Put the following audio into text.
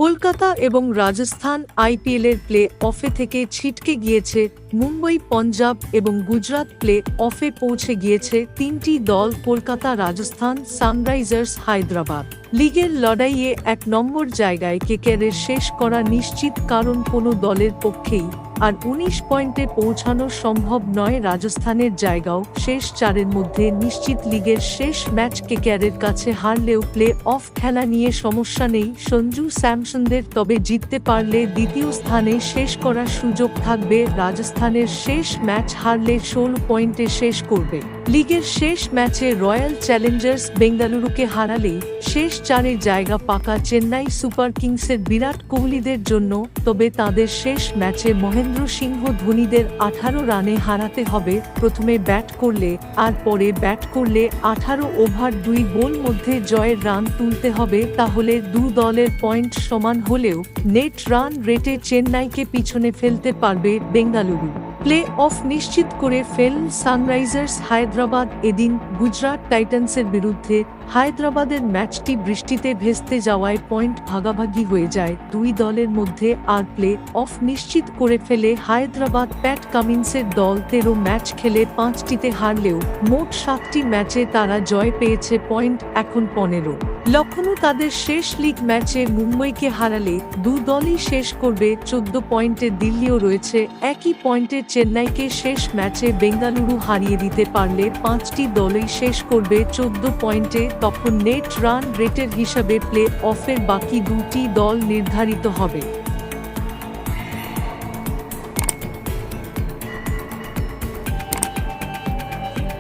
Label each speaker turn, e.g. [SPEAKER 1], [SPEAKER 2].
[SPEAKER 1] কলকাতা এবং রাজস্থান আইপিএলের প্লে অফে থেকে ছিটকে গিয়েছে মুম্বই, পঞ্জাব এবং গুজরাট। প্লে অফে পৌঁছে গিয়েছে তিনটি দল, কলকাতা, রাজস্থান, সানরাইজার্স হায়দ্রাবাদ। লিগের লড়াইয়ে ১ নম্বর জায়গায় কেকেআরের শেষ করা নিশ্চিত, কারণ কোনো দলের পক্ষেই আর ১৯ পয়েন্টে পৌঁছানো সম্ভব নয়। রাজস্থানের জায়গাও শেষ ৪-এর মধ্যে নিশ্চিত। লিগের শেষ ম্যাচ কেকেআরের কাছে হারলেও প্লে অফ খেলা নিয়ে সমস্যা নেই সঞ্জু স্যামসনদের, তবে জিততে পারলে দ্বিতীয় স্থানে শেষ করার সুযোগ থাকবে। রাজস্থানের শেষ ম্যাচ হারলে ১৬ পয়েন্টে শেষ করবে। লিগের শেষ ম্যাচে রয়্যাল চ্যালেঞ্জার্স বেঙ্গালুরুকে হারালেই শেষ ৪-এ জায়গা পাকা চেন্নাই সুপার কিংসের বিরাট কোহলিদের জন্য, তবে তাদের শেষ ম্যাচে মহেন্দ্র সিংহ ধোনিদের ১৮ রানে হারাতে হবে। প্রথমে ব্যাট করলে আর পরে ব্যাট করলে ১৮ ওভার ২ বল মধ্যে জয়ের রান তুলতে হবে, তাহলে দু দলের পয়েন্ট সমান হলেও নেট রান রেটে চেন্নাইকে পিছনে ফেলতে পারবে বেঙ্গালুরু। প্লে অফ নিশ্চিত করে ফেলল সানরাইজার্স হায়দ্রাবাদ এদিন গুজরাট টাইটান্সের বিরুদ্ধে। হায়দ্রাবাদের ম্যাচটি বৃষ্টিতে ভেস্তে যাওয়ায় পয়েন্ট ভাগাভাগি হয়ে যায় দুই দলের মধ্যে, আর প্লে অফ নিশ্চিত করে ফেলে হায়দ্রাবাদ। প্যাট কামিন্সের দল ১৩ ম্যাচ খেলে ৫টিতে হারলেও মোট ৭টি ম্যাচে তারা জয় পেয়েছে, পয়েন্ট এখন ১৫। লখনৌ তাদের শেষ লিগ ম্যাচে মুম্বইকে হারালে দু দলই শেষ করবে ১৪ পয়েন্টে। দিল্লিও রয়েছে একই পয়েন্টে। চেন্নাইকে শেষ ম্যাচে বেঙ্গালুরু হারিয়ে দিতে পারলে ৫টি দলই শেষ করবে ১৪ পয়েন্টে। তখন নেট রান রেটের হিসাবে প্লে অফের বাকি দুটি দল নির্ধারিত হবে।